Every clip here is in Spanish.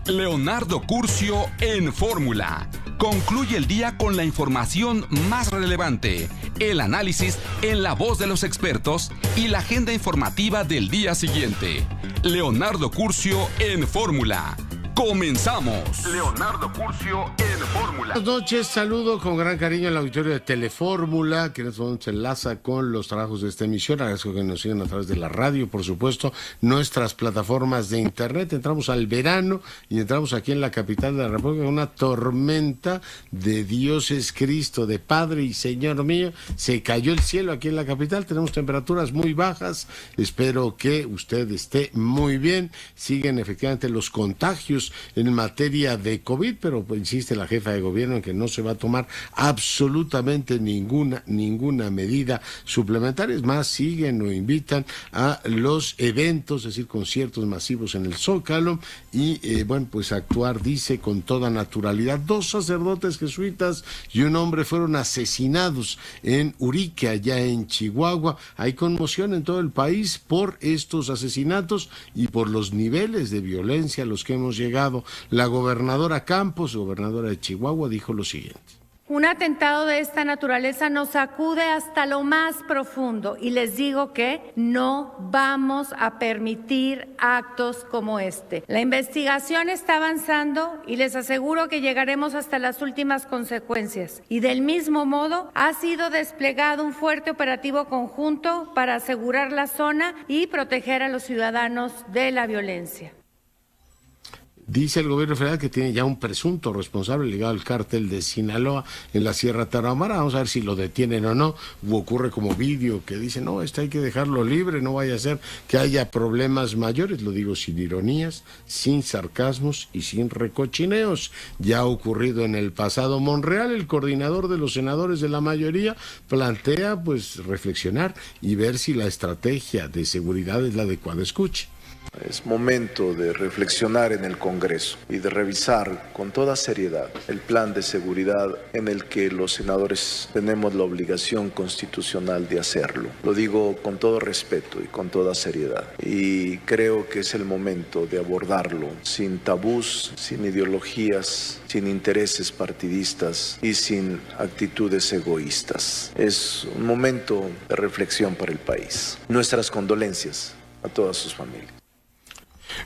Leonardo Curcio en Fórmula. Concluye el día con la información más relevante, el análisis en la voz de los expertos y la agenda informativa del día siguiente. Leonardo Curcio en Fórmula. ¡Comenzamos! Leonardo Curcio en Fórmula. Buenas noches, saludo con gran cariño al auditorio de Telefórmula, que en este momento se enlaza con los trabajos de esta emisión. Agradezco que nos sigan a través de la radio, por supuesto, nuestras plataformas de internet. Entramos al verano y entramos aquí en la capital de la República, una tormenta de Dios es Cristo, de Padre y Señor mío. Se cayó el cielo aquí en la capital, tenemos temperaturas muy bajas. Espero que usted esté muy bien. Siguen efectivamente los contagios en materia de COVID, pero pues, insiste la jefa de gobierno en que no se va a tomar absolutamente ninguna medida suplementaria. Es más, siguen o invitan a los eventos, es decir, conciertos masivos en el Zócalo y, pues actuar, dice, con toda naturalidad. 2 sacerdotes jesuitas y un hombre fueron asesinados en Urique, allá en Chihuahua. Hay conmoción en todo el país por estos asesinatos y por los niveles de violencia a los que hemos llegado. La gobernadora Campos, gobernadora de Chihuahua, dijo lo siguiente. Un atentado de esta naturaleza nos sacude hasta lo más profundo y les digo que no vamos a permitir actos como este. La investigación está avanzando y les aseguro que llegaremos hasta las últimas consecuencias. Y del mismo modo, ha sido desplegado un fuerte operativo conjunto para asegurar la zona y proteger a los ciudadanos de la violencia. Dice el gobierno federal que tiene ya un presunto responsable ligado al cártel de Sinaloa en la Sierra Tarahumara. Vamos a ver si lo detienen o no. Ocurre como vídeo que dice, no, hay que dejarlo libre, no vaya a ser que haya problemas mayores. Lo digo sin ironías, sin sarcasmos y sin recochineos. Ya ha ocurrido en el pasado. Monreal, el coordinador de los senadores de la mayoría, plantea pues reflexionar y ver si la estrategia de seguridad es la adecuada. Escuche. Es momento de reflexionar en el Congreso y de revisar con toda seriedad el plan de seguridad en el que los senadores tenemos la obligación constitucional de hacerlo. Lo digo con todo respeto y con toda seriedad. Y creo que es el momento de abordarlo sin tabús, sin ideologías, sin intereses partidistas y sin actitudes egoístas. Es un momento de reflexión para el país. Nuestras condolencias a todas sus familias.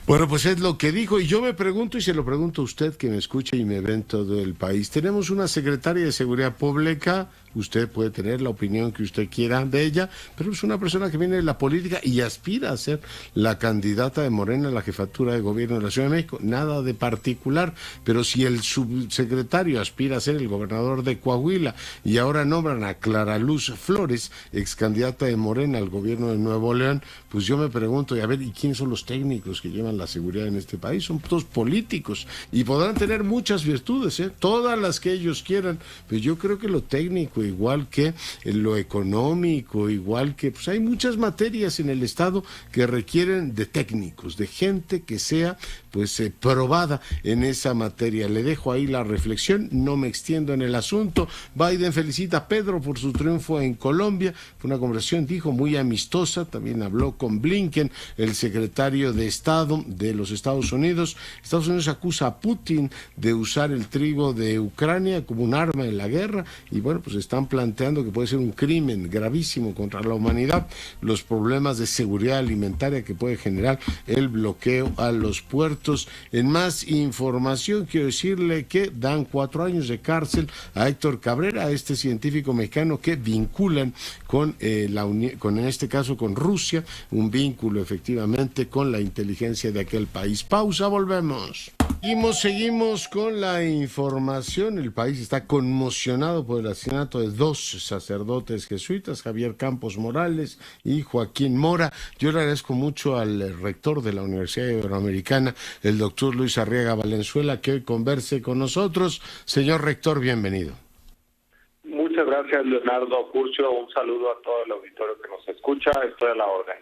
Bueno, pues es lo que dijo y yo me pregunto y se lo pregunto a usted que me escucha y me ve en todo el país. Tenemos una secretaria de Seguridad Pública, usted puede tener la opinión que usted quiera de ella, pero es una persona que viene de la política y aspira a ser la candidata de Morena a la jefatura de gobierno de la Ciudad de México. Nada de particular, pero si el subsecretario aspira a ser el gobernador de Coahuila y ahora nombran a Clara Luz Flores, ex candidata de Morena al gobierno de Nuevo León, pues yo me pregunto, y a ver, ¿y quiénes son los técnicos que llevan la seguridad en este país? Son todos políticos y podrán tener muchas virtudes, todas las que ellos quieran, pero yo creo que lo técnico, igual que lo económico, igual que pues hay muchas materias en el Estado que requieren de técnicos, de gente que sea pues probada en esa materia. Le dejo ahí la reflexión, no me extiendo en el asunto. Biden felicita a Pedro por su triunfo en Colombia. Fue una conversación, dijo, muy amistosa. También habló con Blinken, el secretario de Estado de los Estados Unidos. Estados Unidos acusa a Putin de usar el trigo de Ucrania como un arma en la guerra y bueno, pues están planteando que puede ser un crimen gravísimo contra la humanidad, los problemas de seguridad alimentaria que puede generar el bloqueo a los puertos. En más información, quiero decirle que dan 4 años de cárcel a Héctor Cabrera, a este científico mexicano que vinculan con en este caso con Rusia, un vínculo efectivamente con la inteligencia de aquel país. Pausa, volvemos. Seguimos con la información. El país está conmocionado por el asesinato de 2 sacerdotes jesuitas, Javier Campos Morales y Joaquín Mora. Yo le agradezco mucho al rector de la Universidad Iberoamericana, el doctor Luis Arriaga Valenzuela, que hoy converse con nosotros. Señor rector, bienvenido. Muchas gracias, Leonardo Curcio. Un saludo a todo el auditorio que nos escucha. Estoy a la orden.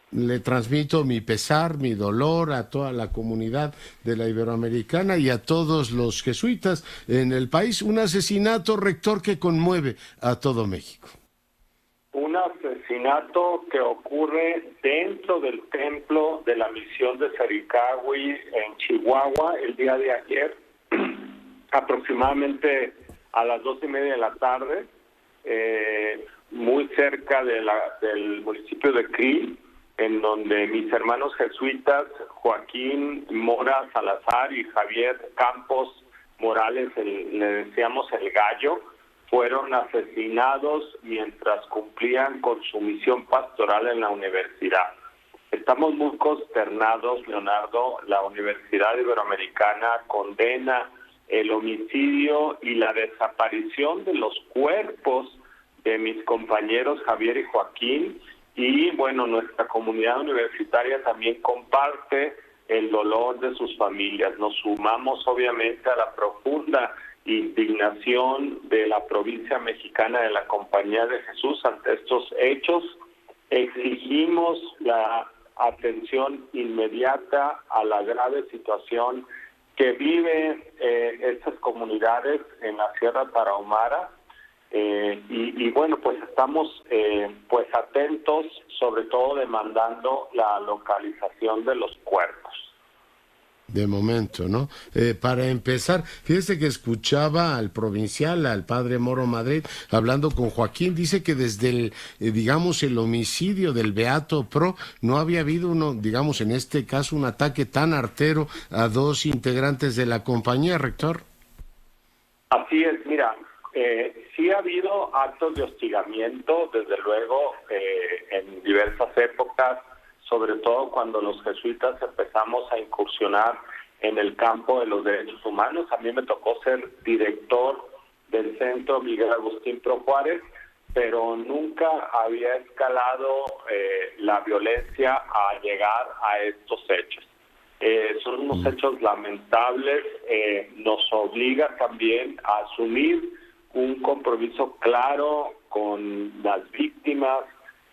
Le transmito mi pesar, mi dolor a toda la comunidad de la Iberoamericana y a todos los jesuitas en el país. Un asesinato, rector, que conmueve a todo México. un asesinato que ocurre dentro del templo de la misión de Sericahui en Chihuahua el día de ayer, aproximadamente a las 2:30 de la tarde, muy cerca del municipio de Krill, en donde mis hermanos jesuitas Joaquín Mora Salazar y Javier Campos Morales, le decíamos el Gallo, fueron asesinados mientras cumplían con su misión pastoral en la universidad. Estamos muy consternados, Leonardo. La Universidad Iberoamericana condena el homicidio y la desaparición de los cuerpos de mis compañeros Javier y Joaquín, y bueno, nuestra comunidad universitaria también comparte el dolor de sus familias. Nos sumamos obviamente a la profunda indignación de la provincia mexicana de la Compañía de Jesús ante estos hechos. Exigimos la atención inmediata a la grave situación que viven estas comunidades en la Sierra Tarahumara, y bueno, pues estamos pues atentos, sobre todo demandando la localización de los cuerpos. De momento, ¿no? Para empezar, fíjese que escuchaba al provincial, al padre Moro Madrid, hablando con Joaquín. Dice que desde el, digamos, el homicidio del Beato Pro, no había habido digamos, en este caso, un ataque tan artero a dos integrantes de la compañía, rector. Así es, mira, sí ha habido actos de hostigamiento, desde luego, en diversas épocas, sobre todo cuando los jesuitas empezamos a incursionar en el campo de los derechos humanos. A mí me tocó ser director del Centro Miguel Agustín Pro Juárez, pero nunca había escalado la violencia a llegar a estos hechos. Son unos hechos lamentables, nos obliga también a asumir un compromiso claro con las víctimas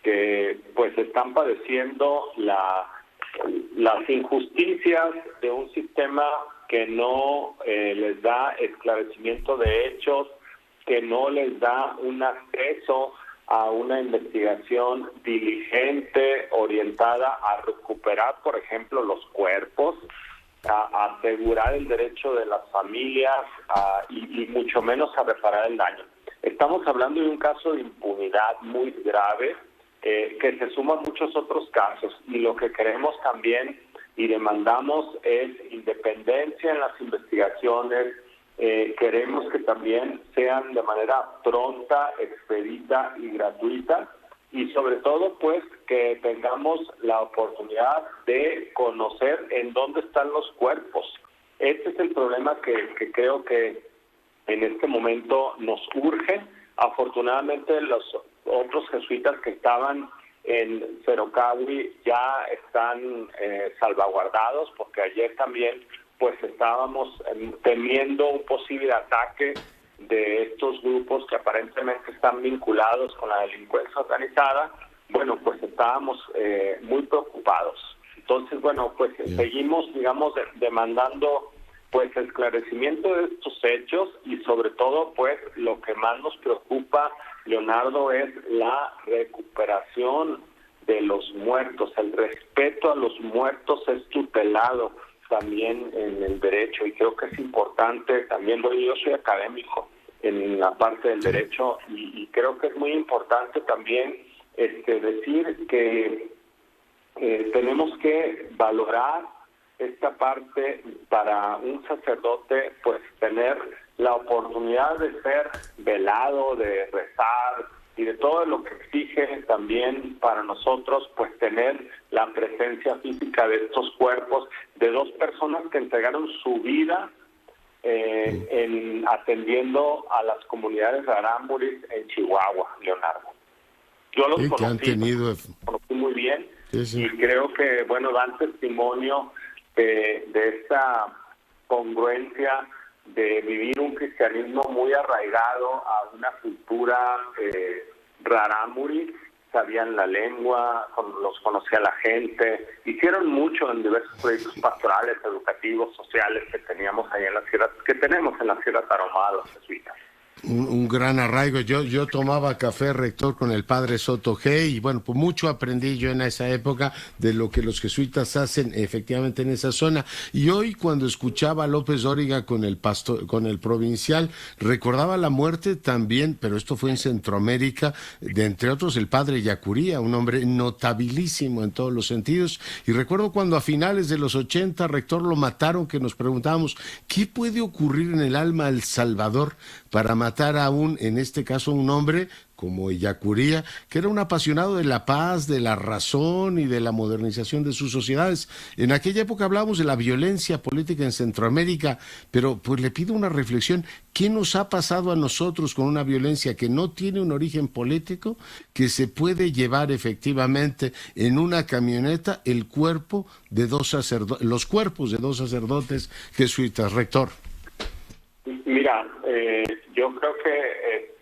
que pues están padeciendo las injusticias de un sistema que no les da esclarecimiento de hechos, que no les da un acceso a una investigación diligente, orientada a recuperar, por ejemplo, los cuerpos, a asegurar el derecho de las familias y mucho menos a reparar el daño. Estamos hablando de un caso de impunidad muy grave, que se suma a muchos otros casos, y lo que queremos también y demandamos es independencia en las investigaciones. Queremos que también sean de manera pronta, expedita y gratuita, y sobre todo pues que tengamos la oportunidad de conocer en dónde están los cuerpos. Este es el problema que creo que en este momento nos urge. Afortunadamente los otros jesuitas que estaban en Sericahui ya están salvaguardados, porque ayer también pues estábamos temiendo un posible ataque de estos grupos que aparentemente están vinculados con la delincuencia organizada. Bueno, pues estábamos muy preocupados. Entonces, bueno, pues seguimos, digamos, demandando pues esclarecimiento de estos hechos, y sobre todo pues lo que más nos preocupa, Leonardo, es la recuperación de los muertos. El respeto a los muertos es tutelado también en el derecho, y creo que es importante también. Yo soy académico en la parte del derecho, y creo que es muy importante también decir que tenemos que valorar esta parte para un sacerdote, pues tener la oportunidad de ser velado, de rezar y de todo lo que exige también para nosotros, pues tener la presencia física de estos cuerpos de dos personas que entregaron su vida en atendiendo a las comunidades rarámuris en Chihuahua, Leonardo. Yo los conocí muy bien, y creo que, bueno, dan testimonio de esta congruencia de vivir un cristianismo muy arraigado a una cultura rarámuri. Sabían la lengua, los conocía la gente, hicieron mucho en diversos proyectos pastorales, educativos, sociales que teníamos ahí en la sierra, que tenemos en la Sierra Tarahumara, los jesuitas. Un gran arraigo. Yo tomaba café, rector, con el padre Soto G, y bueno, pues mucho aprendí yo en esa época de lo que los jesuitas hacen efectivamente en esa zona. Y hoy, cuando escuchaba a López Dóriga con el pastor, con el provincial, recordaba la muerte también, pero esto fue en Centroamérica, de entre otros el padre Yacuría, un hombre notabilísimo en todos los sentidos. Y recuerdo cuando a finales de los 80, rector, lo mataron, que nos preguntábamos, ¿qué puede ocurrir en el alma del Salvador para matar a en este caso, un hombre como Ellacuría, que era un apasionado de la paz, de la razón y de la modernización de sus sociedades? En aquella época hablábamos de la violencia política en Centroamérica, pero pues le pido una reflexión. ¿Qué nos ha pasado a nosotros con una violencia que no tiene un origen político, que se puede llevar efectivamente en una camioneta el cuerpo de los cuerpos de dos sacerdotes jesuitas, rector? Mira, yo creo que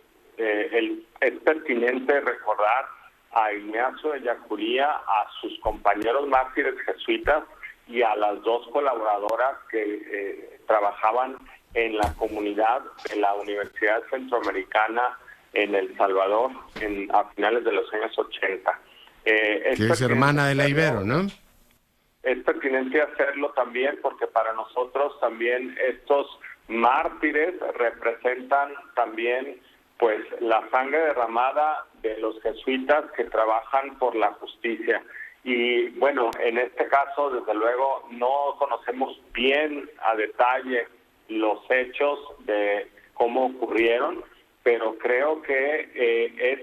es pertinente recordar a Ignacio de Ellacuría, a sus compañeros mártires jesuitas y a las dos colaboradoras que trabajaban en la comunidad de la Universidad Centroamericana en El Salvador a finales de los años 80. Que es hermana de la Ibero, ¿no? Es pertinente hacerlo también porque para nosotros también estos mártires representan también pues la sangre derramada de los jesuitas que trabajan por la justicia. Y bueno, en este caso desde luego no conocemos bien a detalle los hechos de cómo ocurrieron, pero creo que es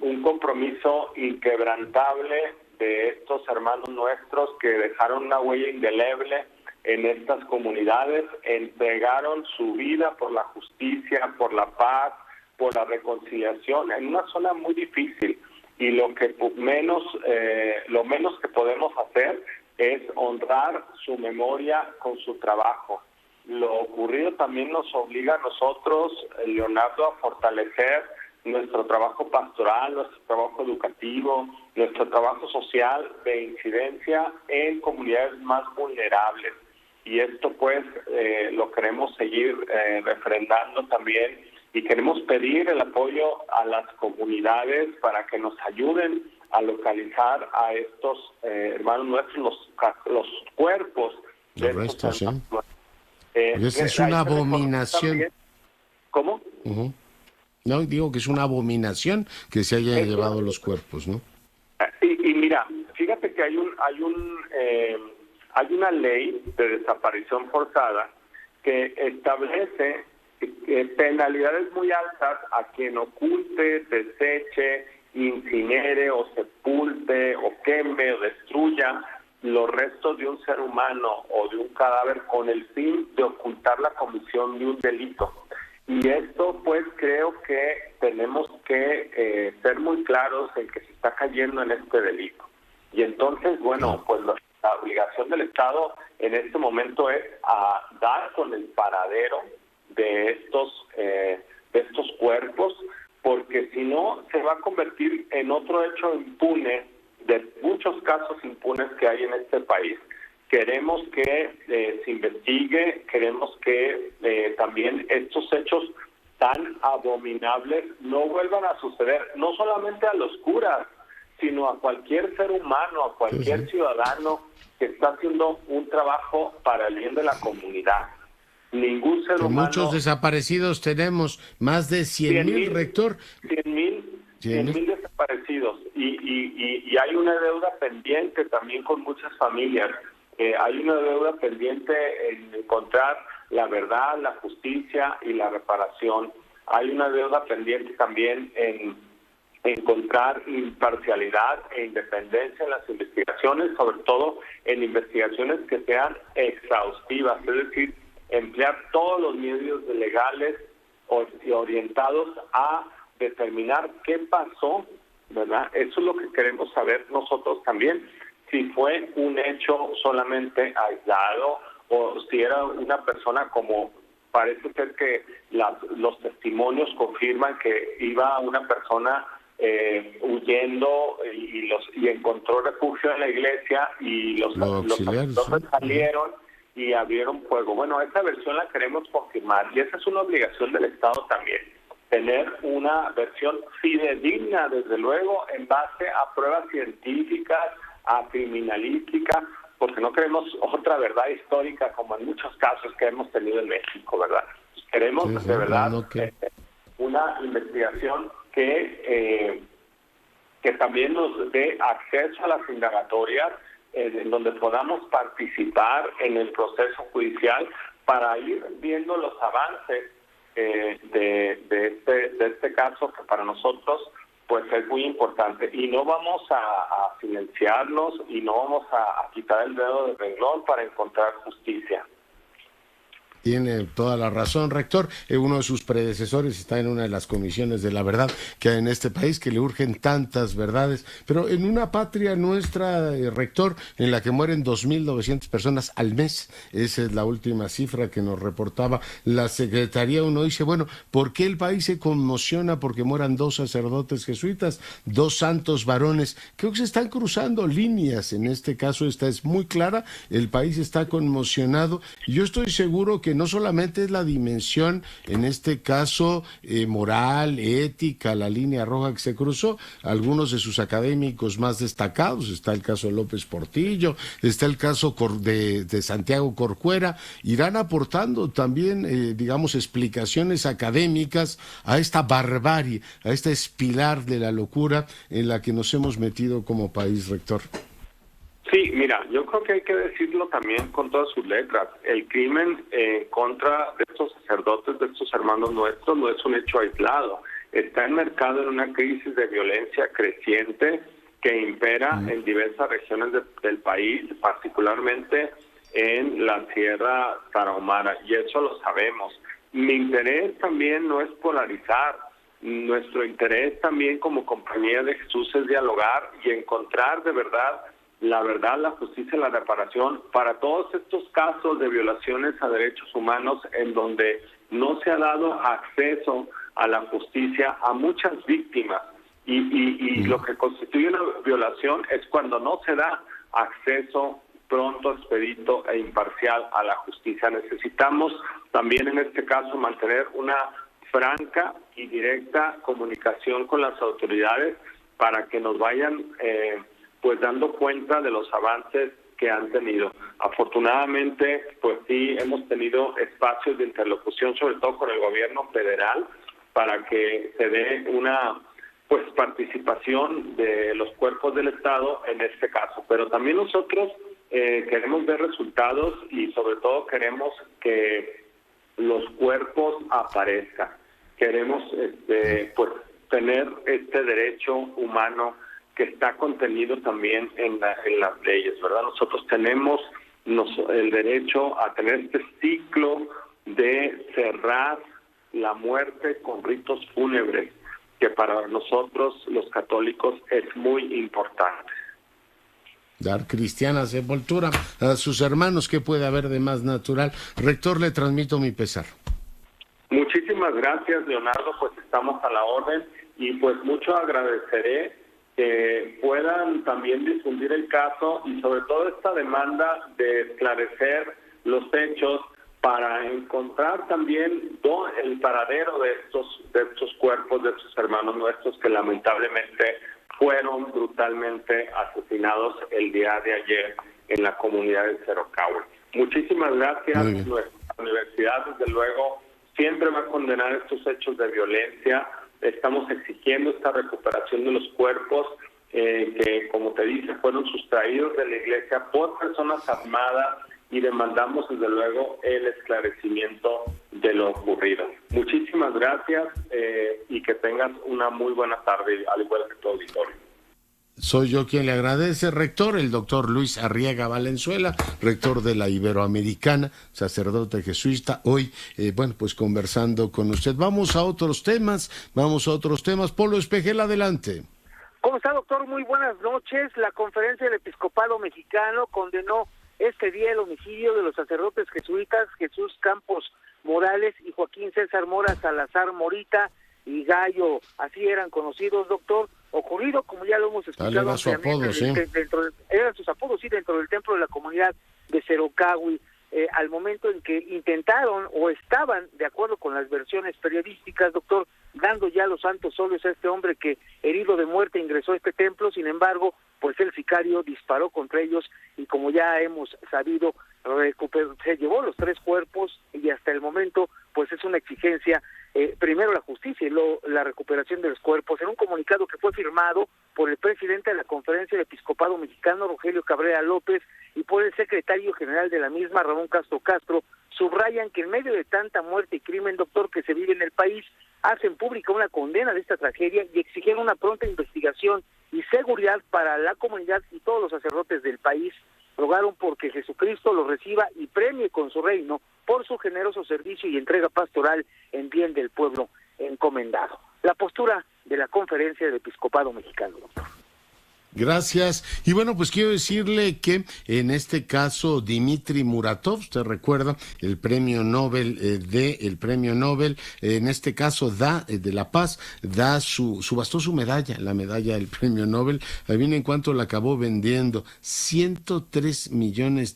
un compromiso inquebrantable de estos hermanos nuestros que dejaron una huella indeleble en estas comunidades, entregaron su vida por la justicia, por la paz, por la reconciliación, en una zona muy difícil. Y lo menos que podemos hacer es honrar su memoria con su trabajo. Lo ocurrido también nos obliga a nosotros, Leonardo, a fortalecer nuestro trabajo pastoral, nuestro trabajo educativo, nuestro trabajo social de incidencia en comunidades más vulnerables. Y esto pues lo queremos seguir refrendando también, y queremos pedir el apoyo a las comunidades para que nos ayuden a localizar a estos hermanos nuestros, los cuerpos de los restos, estos hermanos. Esa es una abominación. También, ¿cómo? Uh-huh. No, digo que es una abominación que se hayan llevado los cuerpos, ¿no? Y mira, fíjate que hay una ley de desaparición forzada que establece penalidades muy altas a quien oculte, deseche, incinere o sepulte o queme o destruya los restos de un ser humano o de un cadáver con el fin de ocultar la comisión de un delito. Y esto pues creo que tenemos que ser muy claros en que se está cayendo en este delito. Y entonces, bueno, pues la obligación del Estado en este momento es a dar con el paradero de estos cuerpos, porque si no se va a convertir en otro hecho impune de muchos casos impunes que hay en este país. Queremos que se investigue, queremos que también estos hechos tan abominables no vuelvan a suceder, no solamente a los curas, sino a cualquier ser humano, a cualquier ciudadano que está haciendo un trabajo para el bien de la comunidad. Ningún ser humano... Muchos desaparecidos tenemos, más de 100,000, rector. 100,000 desaparecidos. Y hay una deuda pendiente también con muchas familias. Hay una deuda pendiente en encontrar la verdad, la justicia y la reparación. Hay una deuda pendiente también en encontrar imparcialidad e independencia en las investigaciones, sobre todo en investigaciones que sean exhaustivas, es decir, emplear todos los medios legales orientados a determinar qué pasó, ¿verdad? Eso es lo que queremos saber nosotros también, si fue un hecho solamente aislado o si era una persona, como parece ser que los testimonios confirman que iba una persona huyendo y encontró refugio en la iglesia y los sacerdotes salieron y abrieron fuego. Bueno, esa versión la queremos confirmar y esa es una obligación del Estado también, tener una versión fidedigna, desde luego, en base a pruebas científicas, a criminalística, porque no queremos otra verdad histórica como en muchos casos que hemos tenido en México, ¿verdad? Queremos de verdad una investigación que también nos dé acceso a las indagatorias, en donde podamos participar en el proceso judicial para ir viendo los avances de este caso, que para nosotros pues es muy importante, y no vamos a silenciarnos y no vamos a quitar el dedo del renglón para encontrar justicia. Tiene toda la razón, rector. Uno de sus predecesores está en una de las comisiones de la verdad que hay en este país, que le urgen tantas verdades, pero en una patria nuestra, rector, en la que mueren 2.900 personas al mes, esa es la última cifra que nos reportaba la Secretaría. Uno dice, bueno, ¿por qué el país se conmociona porque mueran 2 sacerdotes jesuitas, 2 santos varones? Creo que se están cruzando líneas, en este caso esta es muy clara, el país está conmocionado, y yo estoy seguro que no solamente es la dimensión, en este caso, moral, ética, la línea roja que se cruzó, algunos de sus académicos más destacados, está el caso de López Portillo, está el caso de Santiago Corcuera, irán aportando también, digamos, explicaciones académicas a esta barbarie, a esta espiral de la locura en la que nos hemos metido como país, rector. Sí, mira, yo creo que hay que decirlo también con todas sus letras. El crimen contra de estos sacerdotes, de estos hermanos nuestros, no es un hecho aislado. Está enmarcado en una crisis de violencia creciente que impera en diversas regiones del país, particularmente en la Sierra Tarahumara, y eso lo sabemos. Mi interés también no es polarizar. Nuestro interés también como Compañía de Jesús es dialogar y encontrar de verdad, la justicia y la reparación para todos estos casos de violaciones a derechos humanos en donde no se ha dado acceso a la justicia a muchas víctimas. Y lo que constituye una violación es cuando no se da acceso pronto, expedito e imparcial a la justicia. Necesitamos también en este caso mantener una franca y directa comunicación con las autoridades para que nos vayan pues dando cuenta de los avances que han tenido. Afortunadamente, pues sí, hemos tenido espacios de interlocución, sobre todo con el gobierno federal, para que se dé una pues participación de los cuerpos del Estado en este caso. Pero también nosotros queremos ver resultados y sobre todo queremos que los cuerpos aparezcan. Queremos pues tener este derecho humano que está contenido también en las leyes, ¿verdad? Nosotros tenemos el derecho a tener este ciclo de cerrar la muerte con ritos fúnebres, que para nosotros los católicos es muy importante. Dar cristiana sepultura a sus hermanos, ¿qué puede haber de más natural? Rector, le transmito mi pesar. Muchísimas gracias, Leonardo, pues estamos a la orden y pues mucho agradeceré que puedan también difundir el caso y sobre todo esta demanda de esclarecer los hechos para encontrar también el paradero de estos cuerpos, de estos hermanos nuestros que lamentablemente fueron brutalmente asesinados el día de ayer en la comunidad de Cerocahue. Muchísimas gracias. Nuestra universidad, desde luego, siempre va a condenar estos hechos de violencia. Estamos exigiendo esta recuperación de los cuerpos que, como te dice, fueron sustraídos de la iglesia por personas armadas y demandamos, desde luego, el esclarecimiento de lo ocurrido. Muchísimas gracias y que tengas una muy buena tarde, al igual que tu auditorio. Soy yo quien le agradece, rector, el doctor Luis Arriaga Valenzuela, rector de la Iberoamericana, sacerdote jesuita, hoy, pues conversando con usted. Vamos a otros temas. Polo Espejel, adelante. ¿Cómo está, doctor? Muy buenas noches. La Conferencia del Episcopado Mexicano condenó este día el homicidio de los sacerdotes jesuitas Jesús Campos Morales y Joaquín César Mora Salazar Morita y Gallo, así eran conocidos, doctor, ocurrido, como ya lo hemos escuchado, era su apodo, sí. Eran sus apodos, sí, dentro del templo de la comunidad de Cerocahue. al momento en que intentaron o estaban, de acuerdo con las versiones periodísticas, doctor, dando ya los santos óleos a este hombre que herido de muerte ingresó a este templo. Sin embargo, pues el sicario disparó contra ellos y, como ya hemos sabido, se llevó los 3 cuerpos y hasta el momento pues es una exigencia, primero la justicia y luego la recuperación de los cuerpos. En un comunicado que fue firmado por el presidente de la Conferencia del Episcopado Mexicano, Rogelio Cabrera López, y por el secretario general de la misma, Ramón Castro Castro, subrayan que en medio de tanta muerte y crimen, doctor, que se vive en el país, hacen pública una condena de esta tragedia y exigieron una pronta investigación y seguridad para la comunidad y todos los sacerdotes del país. Rogaron porque Jesucristo los reciba y premie con su reino por su generoso servicio y entrega pastoral en bien del pueblo encomendado. La postura de la Conferencia del Episcopado Mexicano, doctor. Gracias. Y bueno, pues quiero decirle que en este caso Dmitry Muratov, usted recuerda, el premio Nobel en este caso de la Paz, subastó su medalla, la medalla del premio Nobel. Adivinen cuánto la acabó vendiendo, $103 millones,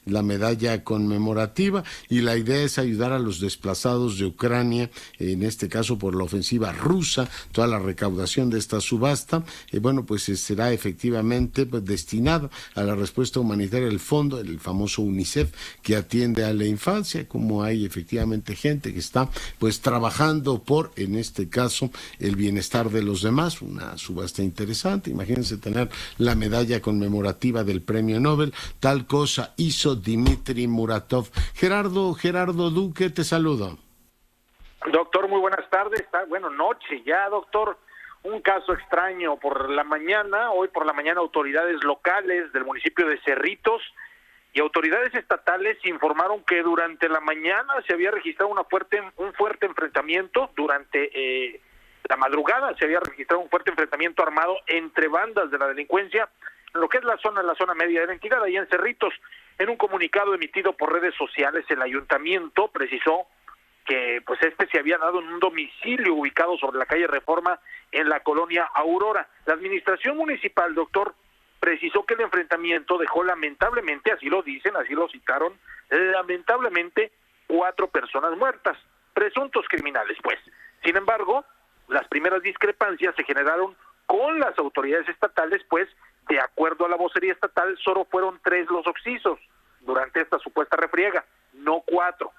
la medalla conmemorativa, y la idea es ayudar a los desplazados de Ucrania, en este caso por la ofensiva rusa. Toda la recaudación de esta subasta, bueno, pues será efectivamente destinado a la respuesta humanitaria del fondo, el famoso UNICEF, que atiende a la infancia. Como hay efectivamente gente que está pues trabajando por, en este caso, el bienestar de los demás. Una subasta interesante. Imagínense tener la medalla conmemorativa del premio Nobel. Tal cosa hizo Dmitry Muratov. Gerardo Duque, te saludo. Doctor, muy buenas tardes. Noche ya, doctor. Un caso extraño por la mañana. Hoy por la mañana autoridades locales del municipio de Cerritos y autoridades estatales informaron que durante la mañana se había registrado un fuerte enfrentamiento. Durante la madrugada se había registrado un fuerte enfrentamiento armado entre bandas de la delincuencia en lo que es la zona media de la entidad, ahí en Cerritos. En un comunicado emitido por redes sociales, el ayuntamiento precisó que pues se había dado en un domicilio ubicado sobre la calle Reforma en la colonia Aurora. La administración municipal, doctor, precisó que el enfrentamiento dejó lamentablemente, así lo dicen, así lo citaron, lamentablemente 4 personas muertas, presuntos criminales, pues. Sin embargo, las primeras discrepancias se generaron con las autoridades estatales, pues, de acuerdo a la vocería estatal, solo fueron 3 los occisos durante esta supuesta refriega, no 4.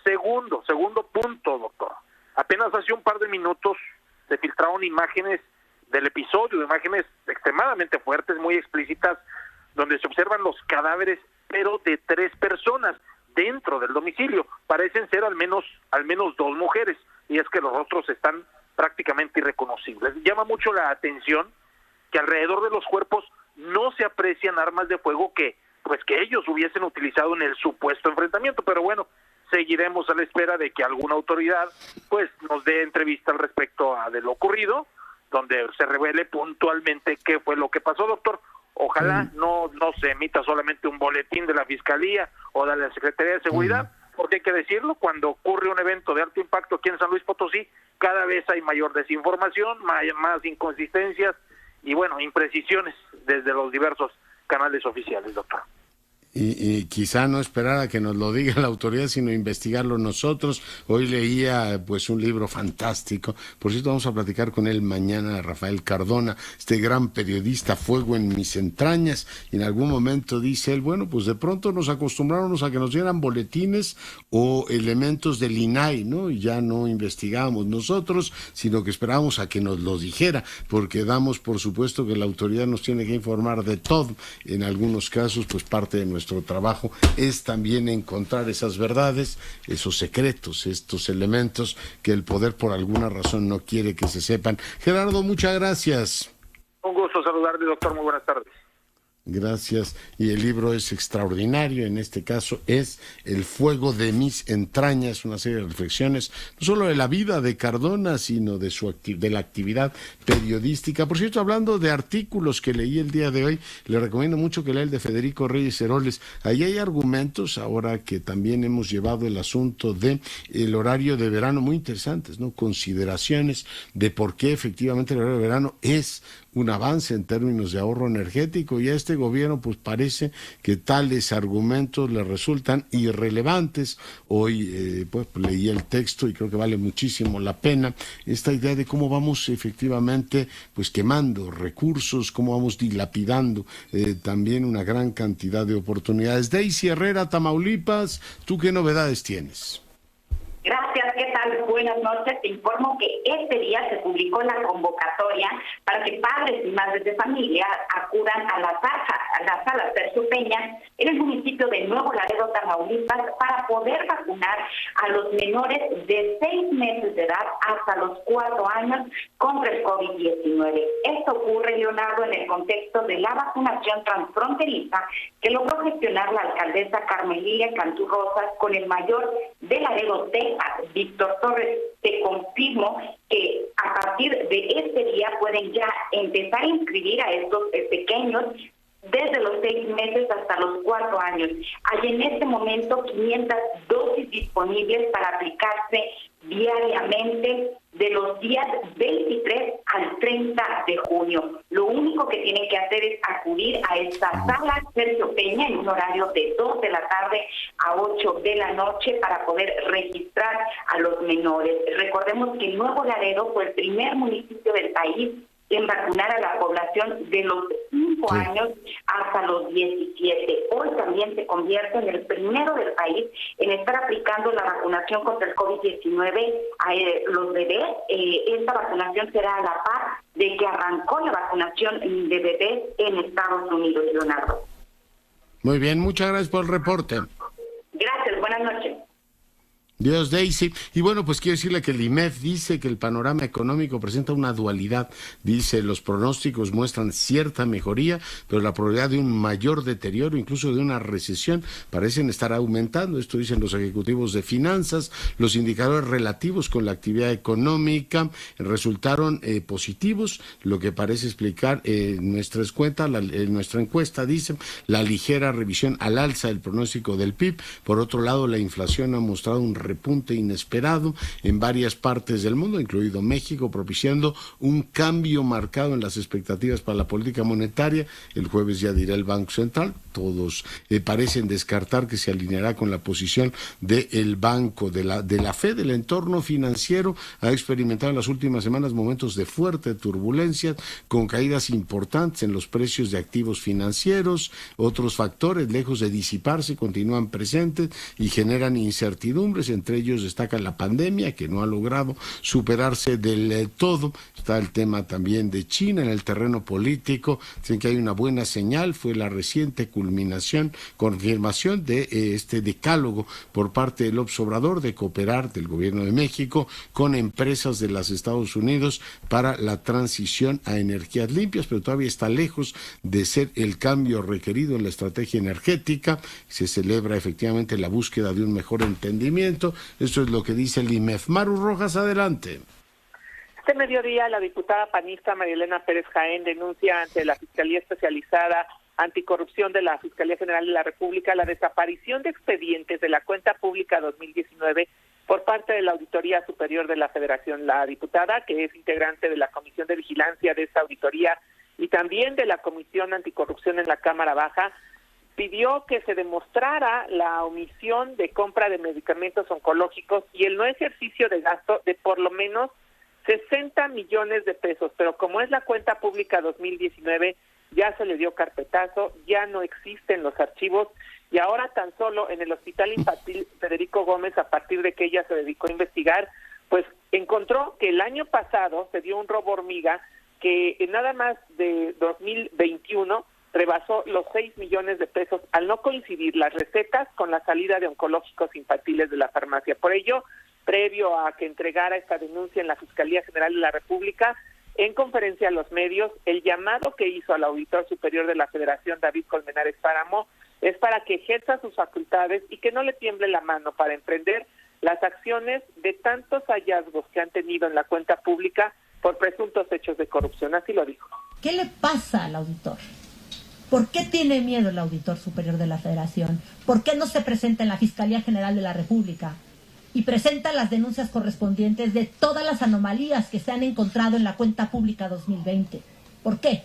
Segundo punto, doctor. Apenas hace un par de minutos se filtraron imágenes del episodio, imágenes extremadamente fuertes, muy explícitas, donde se observan los cadáveres, pero de 3 personas dentro del domicilio. Parecen ser al menos 2 mujeres, y es que los rostros están prácticamente irreconocibles. Llama mucho la atención que alrededor de los cuerpos no se aprecian armas de fuego que ellos hubiesen utilizado en el supuesto enfrentamiento, pero bueno, seguiremos a la espera de que alguna autoridad pues nos dé entrevista al respecto de lo ocurrido, donde se revele puntualmente qué fue lo que pasó, doctor. Ojalá no se emita solamente un boletín de la Fiscalía o de la Secretaría de Seguridad, porque hay que decirlo, cuando ocurre un evento de alto impacto aquí en San Luis Potosí, cada vez hay mayor desinformación, más inconsistencias y bueno, imprecisiones desde los diversos canales oficiales, doctor. Y quizá no esperar a que nos lo diga la autoridad, sino investigarlo nosotros. Hoy leía pues un libro fantástico, por cierto vamos a platicar con él mañana, Rafael Cardona, este gran periodista, Fuego en mis entrañas, y en algún momento dice él, bueno, pues de pronto nos acostumbraron a que nos dieran boletines o elementos del INAI, ¿no? Y ya no investigábamos nosotros, sino que esperábamos a que nos lo dijera, porque damos por supuesto que la autoridad nos tiene que informar de todo. En algunos casos, pues parte de nuestro trabajo es también encontrar esas verdades, esos secretos, estos elementos que el poder por alguna razón no quiere que se sepan. Gerardo, muchas gracias. Un gusto saludarle, doctor, muy buenas tardes. Gracias. Y el libro es extraordinario, en este caso es El fuego de mis entrañas, una serie de reflexiones, no solo de la vida de Cardona, sino de de la actividad periodística. Por cierto, hablando de artículos que leí el día de hoy, le recomiendo mucho que lea el de Federico Reyes Heroles. Ahí hay argumentos, ahora que también hemos llevado el asunto de el horario de verano, muy interesantes, ¿no? Consideraciones de por qué efectivamente el horario de verano es un avance en términos de ahorro energético, y a este gobierno pues parece que tales argumentos le resultan irrelevantes. Hoy pues leí el texto y creo que vale muchísimo la pena esta idea de cómo vamos efectivamente pues quemando recursos, cómo vamos dilapidando también una gran cantidad de oportunidades. Daisy Herrera, Tamaulipas, ¿tú qué novedades tienes? Gracias, ¿qué tal? Buenas noches. Te informo que este día se publicó la convocatoria para que padres y madres de familia acudan a la sala Sergio Peña en el municipio de Nuevo Laredo, Tamaulipas, para poder vacunar a los menores de 6 meses de edad hasta los 4 años contra el COVID-19. Esto ocurre, Leonardo, en el contexto de la vacunación transfronteriza que logró gestionar la alcaldesa Carmen Lilia Cantú Rosas con el mayor de Laredo, Texas, Víctor Torres. Te confirmo que a partir de este día pueden ya empezar a inscribir a estos pequeños desde los 6 meses hasta los 4 años. Hay en este momento 500 dosis disponibles para aplicarse diariamente de los días 23 al 30 de junio. Lo único que tienen que hacer es acudir a esta sala Sergio Peña en un horario de 2 de la tarde a 8 de la noche para poder registrar a los menores. Recordemos que Nuevo Laredo fue el primer municipio del país en vacunar a la población de los 5 años hasta los 17. Hoy también se convierte en el primero del país en estar aplicando la vacunación contra el COVID-19 a los bebés. Esta vacunación será a la par de que arrancó la vacunación de bebés en Estados Unidos, Leonardo. Muy bien, muchas gracias por el reporte. Gracias, buenas noches. Dios, Daisy. Y bueno, pues quiero decirle que el IMEF dice que el panorama económico presenta una dualidad. Dice, los pronósticos muestran cierta mejoría, pero la probabilidad de un mayor deterioro, incluso de una recesión, parecen estar aumentando. Esto dicen los ejecutivos de finanzas. Los indicadores relativos con la actividad económica resultaron positivos, lo que parece explicar nuestra encuesta, dice, la ligera revisión al alza del pronóstico del PIB. Por otro lado, la inflación ha mostrado un repunte inesperado en varias partes del mundo, incluido México, propiciando un cambio marcado en las expectativas para la política monetaria. El jueves ya dirá el Banco Central. Todos parecen descartar que se alineará con la posición del Banco de la Fed. El entorno financiero ha experimentado en las últimas semanas momentos de fuerte turbulencia, con caídas importantes en los precios de activos financieros. Otros factores, lejos de disiparse, continúan presentes y generan incertidumbres. Entre ellos destaca la pandemia, que no ha logrado superarse del todo. Está el tema también de China en el terreno político. Dicen que hay una buena señal, fue la reciente confirmación de este decálogo por parte del López Obrador de cooperar del gobierno de México con empresas de los Estados Unidos para la transición a energías limpias, pero todavía está lejos de ser el cambio requerido en la estrategia energética. Se celebra efectivamente la búsqueda de un mejor entendimiento. Eso es lo que dice el IMEF. Maru Rojas, adelante. Este mediodía, la diputada panista María Elena Pérez Jaén denuncia ante la Fiscalía Especializada Anticorrupción de la Fiscalía General de la República la desaparición de expedientes de la cuenta pública 2019 por parte de la Auditoría Superior de la Federación. La diputada, que es integrante de la Comisión de Vigilancia de esta auditoría y también de la Comisión Anticorrupción en la Cámara Baja, pidió que se demostrara la omisión de compra de medicamentos oncológicos y el no ejercicio de gasto de por lo menos 60 millones de pesos, pero como es la cuenta pública 2019, ya se le dio carpetazo, ya no existen los archivos y ahora tan solo en el Hospital Infantil Federico Gómez, a partir de que ella se dedicó a investigar, pues encontró que el año pasado se dio un robo hormiga que en nada más de 2021 rebasó los 6 millones de pesos al no coincidir las recetas con la salida de oncológicos infantiles de la farmacia. Por ello, previo a que entregara esta denuncia en la Fiscalía General de la República, en conferencia a los medios, el llamado que hizo al Auditor Superior de la Federación, David Colmenares Páramo, es para que ejerza sus facultades y que no le tiemble la mano para emprender las acciones de tantos hallazgos que han tenido en la cuenta pública por presuntos hechos de corrupción. Así lo dijo. ¿Qué le pasa al auditor? ¿Por qué tiene miedo el Auditor Superior de la Federación? ¿Por qué no se presenta en la Fiscalía General de la República y presenta las denuncias correspondientes de todas las anomalías que se han encontrado en la cuenta pública 2020? ¿Por qué?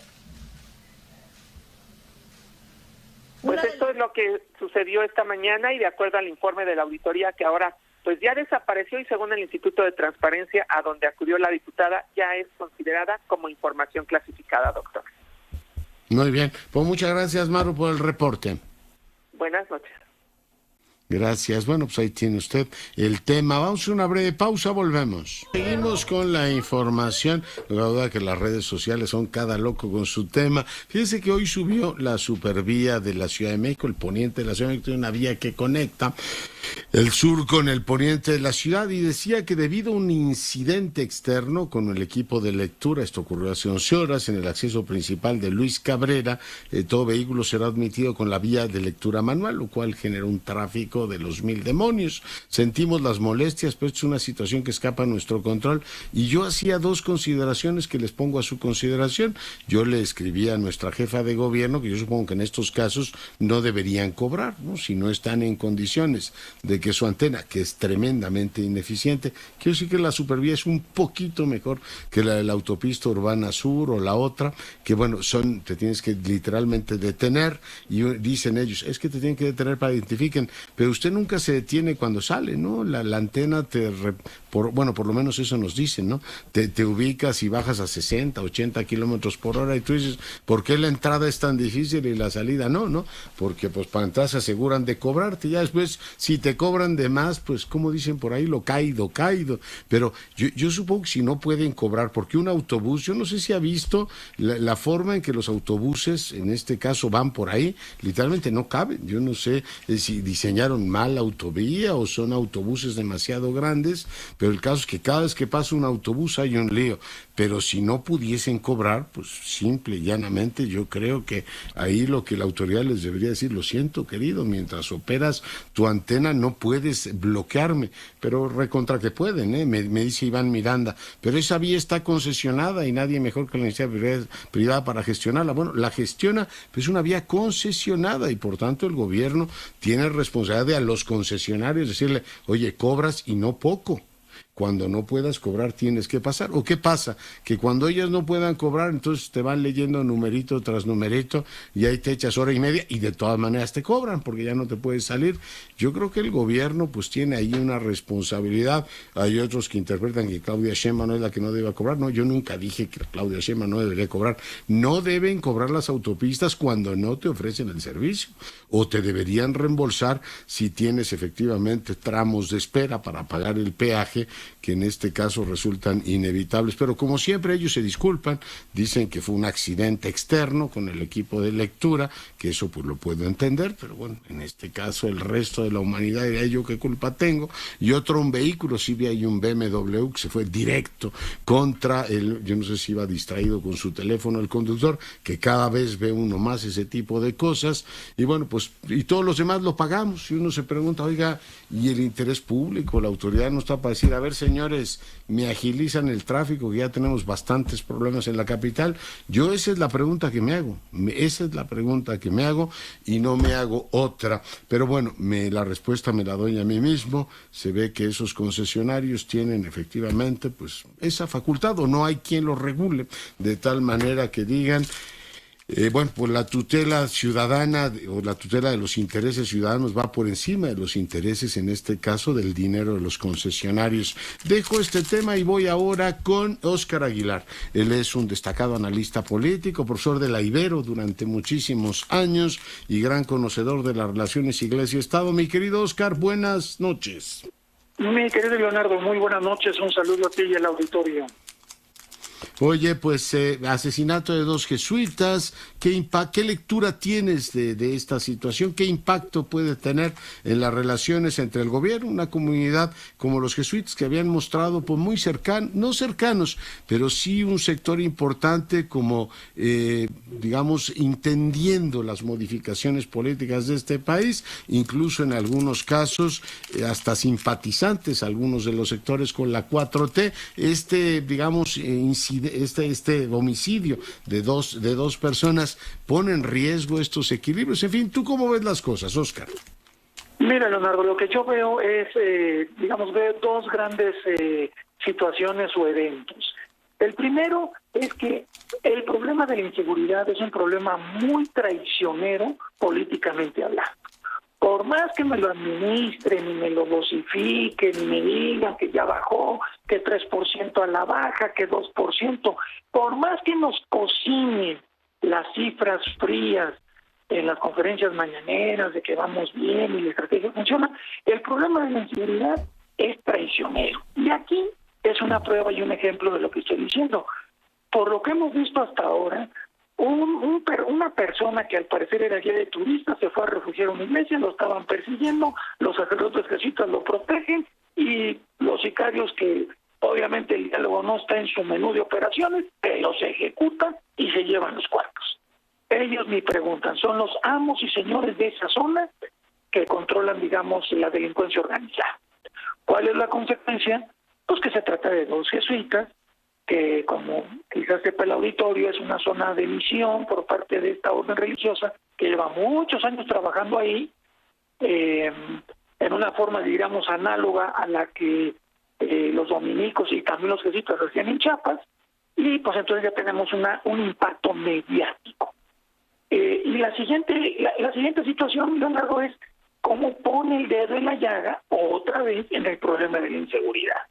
Pues esto es lo que sucedió esta mañana y de acuerdo al informe de la auditoría que ahora pues ya desapareció y según el Instituto de Transparencia a donde acudió la diputada ya es considerada como información clasificada, doctor. Muy bien, pues muchas gracias, Maru, por el reporte. Buenas noches. Gracias. Bueno, pues ahí tiene usted el tema. Vamos a una breve pausa, volvemos. Seguimos con la información. La verdad que las redes sociales son cada loco con su tema. Fíjense que hoy subió la supervía de la Ciudad de México, el poniente de la Ciudad de México, tiene una vía que conecta el sur con el poniente de la ciudad y decía que debido a un incidente externo con el equipo de lectura, esto ocurrió hace 11 horas en el acceso principal de Luis Cabrera, todo vehículo será admitido con la vía de lectura manual, lo cual generó un tráfico de los mil demonios. Sentimos las molestias, pero es una situación que escapa a nuestro control y yo hacía dos consideraciones que les pongo a su consideración. Yo le escribí a nuestra jefa de gobierno que yo supongo que en estos casos no deberían cobrar, ¿no? Si no están en condiciones de que su antena, que es tremendamente ineficiente, quiero decir que la supervía es un poquito mejor que la de la autopista urbana sur o la otra, que bueno, te tienes que literalmente detener y dicen ellos, es que te tienen que detener para que identifiquen, pero usted nunca se detiene cuando sale, ¿no? La antena por lo menos eso nos dicen, ¿no? Te ubicas y bajas a 60, 80 kilómetros por hora y tú dices, ¿por qué la entrada es tan difícil y la salida no, no? Porque pues para entrar se aseguran de cobrarte, ya después si te cobran de más, pues como dicen por ahí, lo caído, pero yo supongo que si no pueden cobrar, porque un autobús, yo no sé si ha visto la forma en que los autobuses, en este caso van por ahí, literalmente no caben, yo no sé si diseñaron mal la autovía o son autobuses demasiado grandes, pero el caso es que cada vez que pasa un autobús hay un lío, pero si no pudiesen cobrar, pues simple y llanamente yo creo que ahí lo que la autoridad les debería decir, lo siento querido, mientras operas tu antena no puedes bloquearme, pero recontra que pueden, me dice Iván Miranda, pero esa vía está concesionada y nadie mejor que la iniciativa privada para gestionarla. Bueno, la gestiona, pues es una vía concesionada y por tanto el gobierno tiene responsabilidad de a los concesionarios decirle, oye, cobras y no poco. Cuando no puedas cobrar tienes que pasar. ¿O qué pasa? Que cuando ellas no puedan cobrar, entonces te van leyendo numerito tras numerito y ahí te echas hora y media y de todas maneras te cobran porque ya no te puedes salir. Yo creo que el gobierno pues tiene ahí una responsabilidad. Hay otros que interpretan que Claudia Sheinbaum no es la que no debe cobrar. No, yo nunca dije que Claudia Sheinbaum no debería cobrar. No deben cobrar las autopistas cuando no te ofrecen el servicio. O te deberían reembolsar si tienes efectivamente tramos de espera para pagar el peaje, que en este caso resultan inevitables, pero como siempre ellos se disculpan, dicen que fue un accidente externo con el equipo de lectura, que eso pues lo puedo entender, pero bueno, en este caso el resto de la humanidad dirá yo qué culpa tengo, y un vehículo, sí vi ahí un BMW que se fue directo contra yo no sé si iba distraído con su teléfono el conductor, que cada vez ve uno más ese tipo de cosas, y bueno, pues, y todos los demás lo pagamos, y uno se pregunta, oiga, ¿y el interés público? La autoridad no está para decir, a ver señores, me agilizan el tráfico, que ya tenemos bastantes problemas en la capital. Yo esa es la pregunta que me hago, y no me hago otra. Pero bueno, la respuesta me la doy a mí mismo. Se ve que esos concesionarios tienen efectivamente pues esa facultad o no hay quien los regule de tal manera que digan pues la tutela ciudadana o la tutela de los intereses ciudadanos va por encima de los intereses, en este caso, del dinero de los concesionarios. Dejo este tema y voy ahora con Óscar Aguilar. Él es un destacado analista político, profesor de la Ibero durante muchísimos años y gran conocedor de las relaciones Iglesia-Estado. Mi querido Óscar, buenas noches. Mi querido Leonardo, muy buenas noches. Un saludo a ti y al auditorio. Oye, pues asesinato de 2 jesuitas, ¿qué lectura tienes de esta situación? ¿Qué impacto puede tener en las relaciones entre el gobierno, una comunidad como los jesuitas que habían mostrado pues muy no cercanos, pero sí un sector importante como, digamos, entendiendo las modificaciones políticas de este país, incluso en algunos casos hasta simpatizantes, algunos de los sectores con la 4T, digamos, este homicidio de dos personas pone en riesgo estos equilibrios. En fin, ¿tú cómo ves las cosas, Óscar? Mira, Leonardo, lo que yo veo es, veo dos grandes situaciones o eventos. El primero es que el problema de la inseguridad es un problema muy traicionero políticamente hablando. Por más que me lo administren y me lo dosifiquen y me digan que ya bajó, que 3% a la baja, que 2%, por más que nos cocinen las cifras frías en las conferencias mañaneras de que vamos bien y la estrategia funciona, el problema de la inseguridad es traicionero. Y aquí es una prueba y un ejemplo de lo que estoy diciendo. Por lo que hemos visto hasta ahora, una persona que al parecer era guía de turistas se fue a refugiar a una iglesia, lo estaban persiguiendo, los sacerdotes jesuitas lo protegen y los sicarios, que obviamente el diálogo no está en su menú de operaciones, pero se ejecutan y se llevan los cuartos. Ellos me preguntan, son los amos y señores de esa zona que controlan, digamos, la delincuencia organizada. ¿Cuál es la consecuencia? Pues que se trata de dos jesuitas, que como quizás sepa el auditorio, es una zona de misión por parte de esta orden religiosa que lleva muchos años trabajando ahí, en una forma, digamos, análoga a la que los dominicos y también los jesuitas hacían en Chiapas, y pues entonces ya tenemos un impacto mediático. Y la siguiente situación, Leonardo, es cómo pone el dedo en la llaga otra vez en el problema de la inseguridad.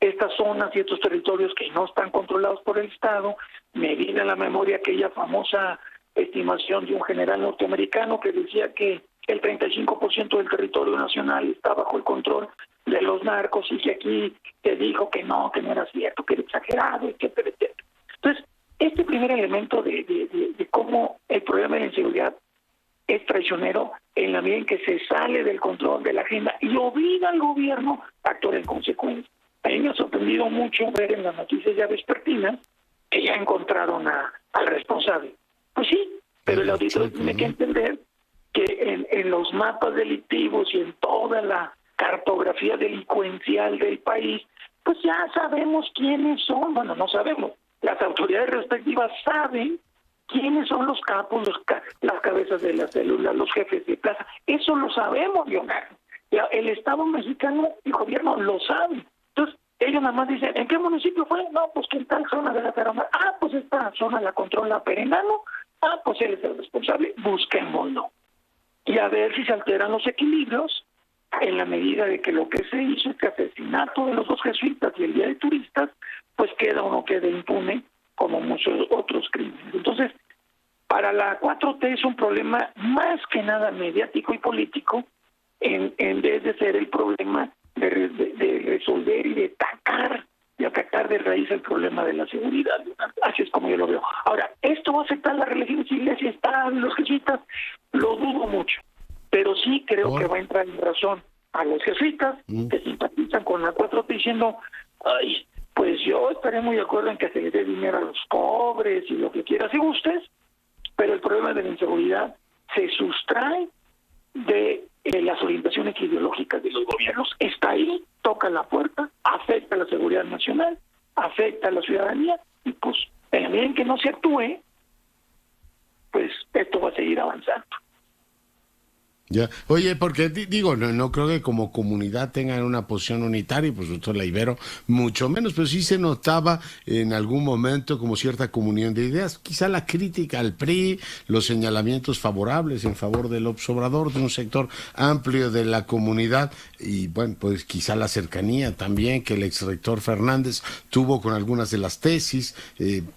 Estas zonas y estos territorios que no están controlados por el Estado, me viene a la memoria aquella famosa estimación de un general norteamericano que decía que el 35% del territorio nacional está bajo el control de los narcos, y que aquí te dijo que no era cierto, que era exagerado, etcétera, etcétera. Entonces, este primer elemento de cómo el problema de la inseguridad es traicionero en la medida en que se sale del control de la agenda y obliga al gobierno a actuar en consecuencia. A mí me ha sorprendido mucho ver en las noticias ya vespertinas que ya encontraron al responsable. Pues sí, pero el auditor tiene que entender que en los mapas delictivos y en toda la cartografía delincuencial del país, pues ya sabemos quiénes son. Bueno, no sabemos. Las autoridades respectivas saben quiénes son los capos, las cabezas de la célula, los jefes de plaza. Eso lo sabemos, Leonardo. El Estado mexicano, el gobierno lo sabe. Entonces, ellos nada más dicen, ¿en qué municipio fue? No, pues que en tal zona de la Tarahumara. Ah, pues esta zona la controla Perengano. Ah, pues él es el responsable. Busquémoslo. Y a ver si se alteran los equilibrios en la medida de que lo que se hizo, este asesinato de los dos jesuitas y el guía de turistas, pues queda o no queda impune como muchos otros crímenes. Entonces, para la 4T es un problema más que nada mediático y político, en vez de ser el problema de resolver y de atacar de raíz el problema de la seguridad. Así es como yo lo veo. Ahora, ¿esto va a afectar la religión si iglesia están los jesuitas? Lo dudo mucho, pero sí creo que va a entrar en razón a los jesuitas que simpatizan con la 4T diciendo, ay, pues yo estaré muy de acuerdo en que se les dé dinero a los pobres y lo que quieras y gustes, pero el problema de la inseguridad se sustrae de las orientaciones ideológicas de los gobiernos. Está ahí, toca la puerta, afecta a la seguridad nacional, afecta a la ciudadanía, y pues en la medida en que no se actúe, pues esto va a seguir avanzando. Ya. Oye, porque digo, no creo que como comunidad tengan una posición unitaria, y por supuesto la Ibero mucho menos, pero sí se notaba en algún momento como cierta comunión de ideas. Quizá la crítica al PRI, los señalamientos favorables en favor del López Obrador, de un sector amplio de la comunidad, y bueno, pues quizá la cercanía también que el exrector Fernández tuvo con algunas de las tesis,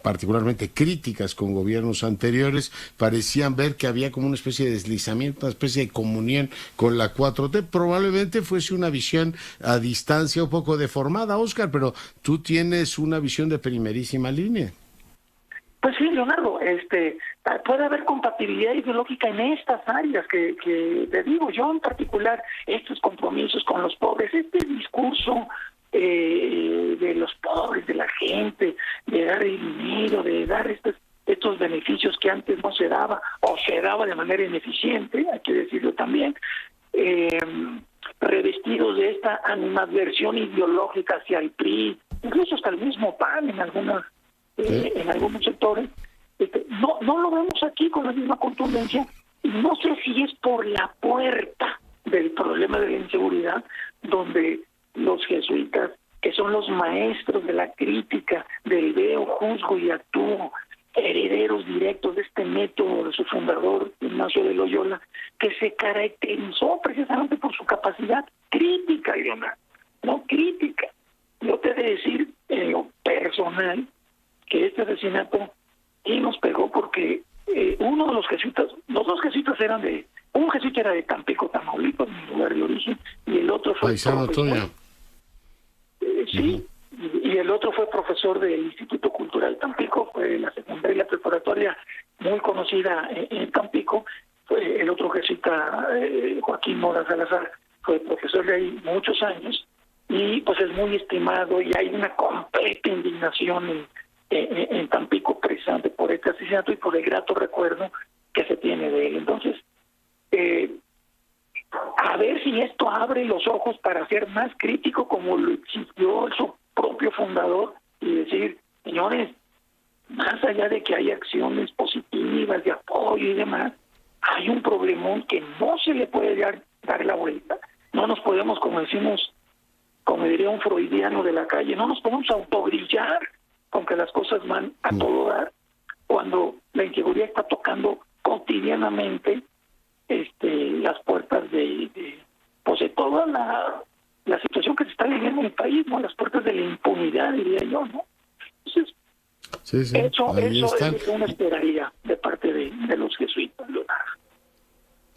particularmente críticas con gobiernos anteriores, parecían ver que había como una especie de deslizamiento, una especie de comunión con la 4T. Probablemente fuese una visión a distancia un poco deformada, Óscar, pero tú tienes una visión de primerísima línea. Pues sí, Leonardo, puede haber compatibilidad ideológica en estas áreas que te digo yo, en particular estos compromisos con los pobres, este discurso de los pobres, de la gente, de dar el dinero, de dar estos beneficios que antes no se daba, o se daba de manera ineficiente, hay que decirlo también, revestidos de esta animadversión ideológica hacia el PRI, incluso hasta el mismo PAN en algunos sectores, no lo vemos aquí con la misma contundencia, y no sé si es por la puerta del problema de la inseguridad, donde los jesuitas que son los maestros de la crítica, del veo, juzgo y actúo, herederos directos de este método de su fundador, Ignacio de Loyola, que se caracterizó precisamente por su capacidad crítica, Leonardo, no crítica. Yo te he de decir, en lo personal, que este asesinato sí nos pegó porque uno de los jesuitas, los dos jesuitas eran un jesuita era de Tampico, Tamaulipas, mi lugar de origen, y el otro fue profesor, sí, y el otro fue profesor del Instituto Cultural Tampico, fue la secundaria y la preparatoria muy conocida en Tampico. Fue el otro jesuita, Joaquín Mora Salazar, fue profesor de ahí muchos años, y pues es muy estimado, y hay una completa indignación en Tampico precisamente por este asesinato y por el grato recuerdo que se tiene de él. Entonces, a ver si esto abre los ojos para ser más crítico como lo exigió su propio fundador y decir, señores, más allá de que hay acciones positivas de apoyo y demás, hay un problemón que no se le puede dar la vuelta. No nos podemos, como decimos, como diría un freudiano de la calle, no nos podemos autobrillar con que las cosas van a todo dar cuando la inseguridad está tocando cotidianamente las puertas de toda la situación que se está viviendo en el país, ¿no? Las puertas de la impunidad, diría yo, ¿no? Entonces, eso es lo que uno esperaría de parte de los jesuitas, Leonardo.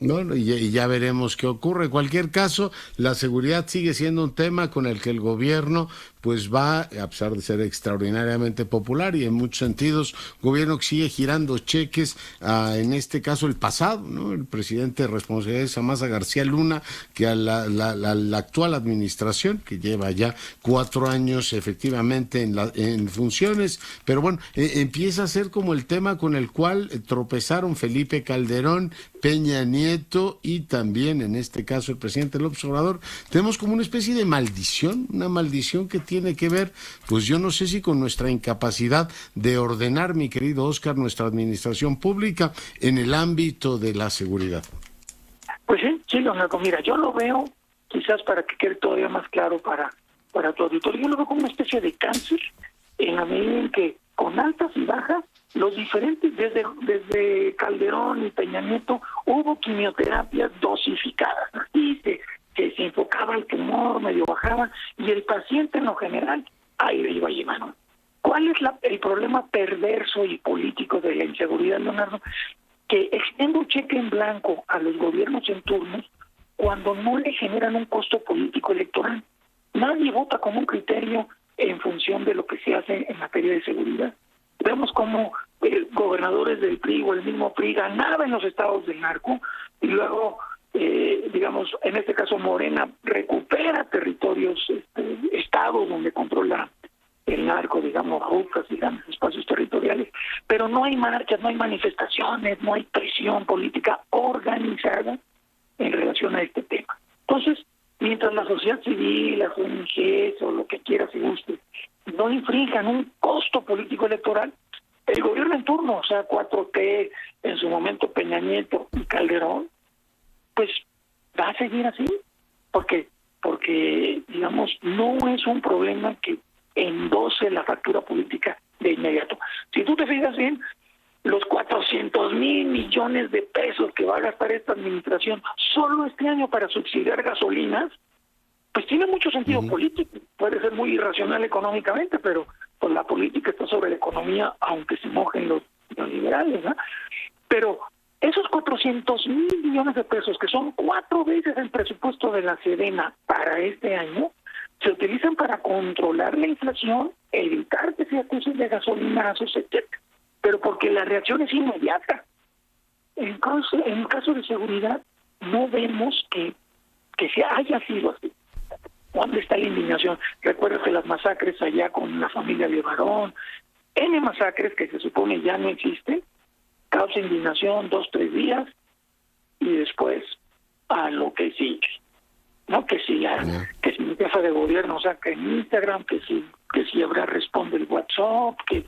Bueno, y ya veremos qué ocurre. En cualquier caso, la seguridad sigue siendo un tema con el que el gobierno pues va, a pesar de ser extraordinariamente popular y en muchos sentidos, gobierno que sigue girando cheques en este caso el pasado, ¿no? El presidente de responsabilidad es Samasa García Luna, que a la actual administración, que lleva ya 4 años efectivamente en funciones, pero bueno, empieza a ser como el tema con el cual tropezaron Felipe Calderón, Peña Nieto y también en este caso el presidente López Obrador. Tenemos como una especie de maldición, una maldición que tiene que ver, pues yo no sé si con nuestra incapacidad de ordenar, mi querido Oscar, nuestra administración pública en el ámbito de la seguridad. Pues sí, Leonardo, mira, yo lo veo, quizás para que quede todavía más claro para tu auditorio, yo lo veo como una especie de cáncer, en la medida en que con altas y bajas, los diferentes, desde Calderón y Peña Nieto, hubo quimioterapias dosificadas, ¿no? Y se enfocaba el tumor, medio bajaba, y el paciente en lo general, ahí lo iba llevando. ¿Cuál es el problema perverso y político de la inseguridad, Leonardo? Que extiende un cheque en blanco a los gobiernos en turnos cuando no le generan un costo político electoral. Nadie vota con un criterio en función de lo que se hace en materia de seguridad. Vemos cómo gobernadores del PRI o el mismo PRI ganaban en los estados del narco y luego, digamos, en este caso Morena recupera territorios, estados donde controla el narco, digamos, rutas y grandes espacios territoriales, pero no hay marchas, no hay manifestaciones, no hay presión política organizada en relación a este tema. Entonces, mientras la sociedad civil, las ONGs o lo que quiera se guste, no infrinjan un costo político electoral, el gobierno en turno, o sea, 4T, en su momento Peña Nieto y Calderón, pues va a seguir así, porque digamos, no es un problema que endose la factura política de inmediato. Si tú te fijas bien, los 400,000 millones de pesos que va a gastar esta administración solo este año para subsidiar gasolinas, pues tiene mucho sentido político. Puede ser muy irracional económicamente, pero pues la política está sobre la economía, aunque se mojen los liberales, ¿no? Pero esos 400,000 millones de pesos, que son 4 veces el presupuesto de la Sedena para este año, se utilizan para controlar la inflación, evitar que se acusen de gasolinazos, etc. Pero porque la reacción es inmediata. En el caso de seguridad, no vemos que se haya sido así. ¿Dónde está la indignación? Recuerda que las masacres allá con la familia de Barón, N masacres que se supone ya no existen, causa indignación 2-3 días y después a lo que sigue, ¿no? Que si mi jefa de gobierno saca en Instagram, que si habrá responde el WhatsApp, que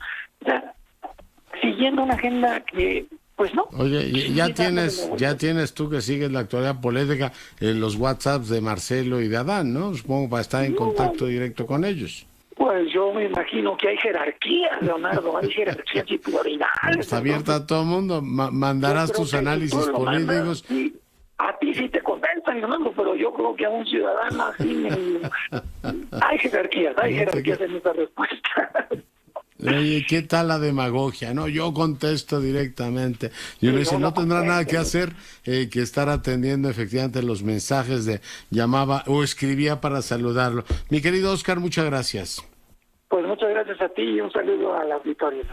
siguiendo una agenda que pues no. Oye, ya tienes tú que sigues la actualidad política en los WhatsApps de Marcelo y de Adán, ¿no? Supongo para estar en contacto directo con ellos. Pues yo me imagino que hay jerarquía, Leonardo, hay jerarquía titularidad. Está abierta a todo el mundo. Mandarás tus análisis políticos. Sí. A ti sí te contestan, Leonardo, pero yo creo que a un ciudadano así hay jerarquías en esa respuesta. Oye, ¿qué tal la demagogia? No, yo contesto directamente. Y uno dice, no tendrá nada que hacer que estar atendiendo efectivamente los mensajes de llamaba o escribía para saludarlo. Mi querido Oscar, muchas gracias. Pues muchas gracias a ti y un saludo a la auditoría.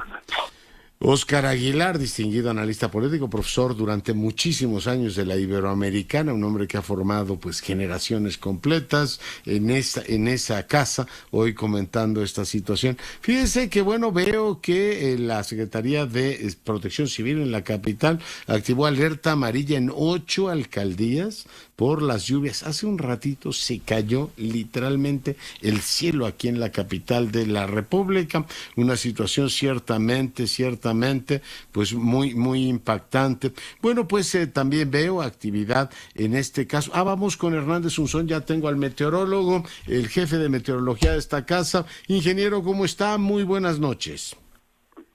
Óscar Aguilar, distinguido analista político, profesor durante muchísimos años de la Iberoamericana, un hombre que ha formado pues generaciones completas en esa casa, hoy comentando esta situación. Fíjense que bueno, veo que la Secretaría de Protección Civil en la capital activó alerta amarilla en 8 alcaldías por las lluvias. Hace un ratito se cayó literalmente el cielo aquí en la capital de la República, una situación ciertamente, pues muy impactante. Bueno, pues también veo actividad en este caso. Vamos con Hernández Unzón, ya tengo al meteorólogo, el jefe de meteorología de esta casa. Ingeniero, ¿cómo está? Muy buenas noches.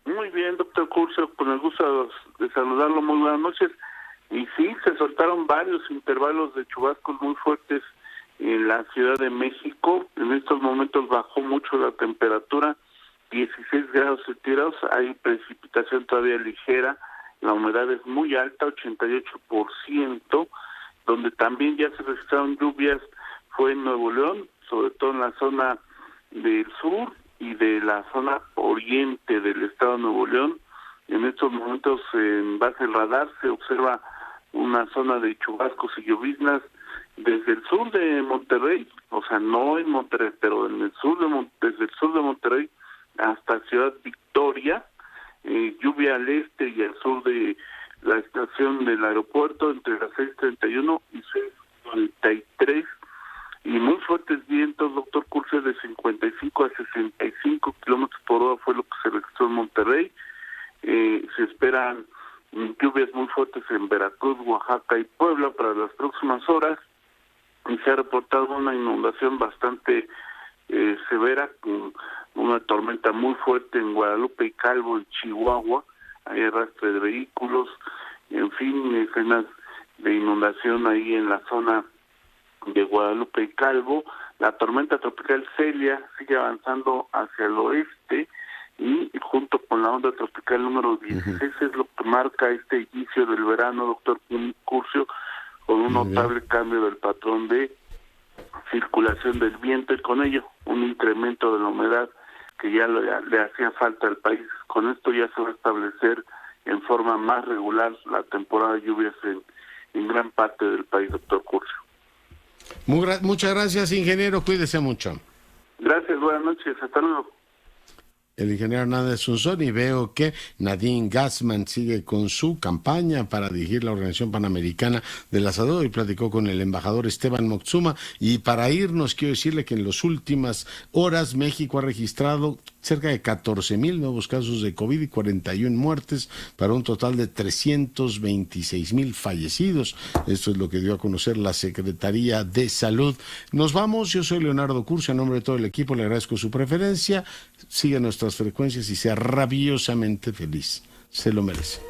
Muy bien, doctor Curcio, con el gusto de saludarlo, muy buenas noches. Y sí, se soltaron varios intervalos de chubascos muy fuertes en la Ciudad de México. En estos momentos bajó mucho la temperatura, 16 grados centígrados, hay precipitación todavía ligera, la humedad es muy alta, 88%, donde también ya se registraron lluvias fue en Nuevo León, sobre todo en la zona del sur y de la zona oriente del estado de Nuevo León. En estos momentos, en base al radar, se observa una zona de chubascos y lloviznas desde el sur de Monterrey, o sea, no en Monterrey, pero en el sur desde el sur de Monterrey hasta Ciudad Victoria, lluvia al este y al sur de la estación del aeropuerto entre las 6:31 y 6:43, y muy fuertes vientos, doctor Curcio, de 55 a 65 kilómetros por hora fue lo que se registró en Monterrey. Se esperan lluvias muy fuertes en Veracruz, Oaxaca y Puebla para las próximas horas, y se ha reportado una inundación bastante severa, con una tormenta muy fuerte en Guadalupe y Calvo, en Chihuahua. Hay arrastre de vehículos, en fin, escenas de inundación ahí en la zona de Guadalupe y Calvo. La tormenta tropical Celia sigue avanzando hacia el oeste, y junto con la onda tropical número 16 es lo que marca este inicio del verano, doctor Curcio, con un notable cambio del patrón de circulación del viento y con ello un incremento de la humedad que ya le hacía falta al país. Con esto ya se va a establecer en forma más regular la temporada de lluvias en gran parte del país, doctor Curcio. Muchas gracias, ingeniero, cuídese mucho. Gracias, buenas noches, hasta luego. El ingeniero Hernández Unzón, y veo que Nadine Gassman sigue con su campaña para dirigir la Organización Panamericana de la Salud, y platicó con el embajador Esteban Moctezuma. Y para irnos, quiero decirle que en las últimas horas México ha registrado cerca de 14,000 nuevos casos de COVID y 41 muertes, para un total de 326,000 fallecidos. Esto es lo que dio a conocer la Secretaría de Salud. Nos vamos, yo soy Leonardo Curcio, a nombre de todo el equipo le agradezco su preferencia. Siga nuestras frecuencias y sea rabiosamente feliz. Se lo merece.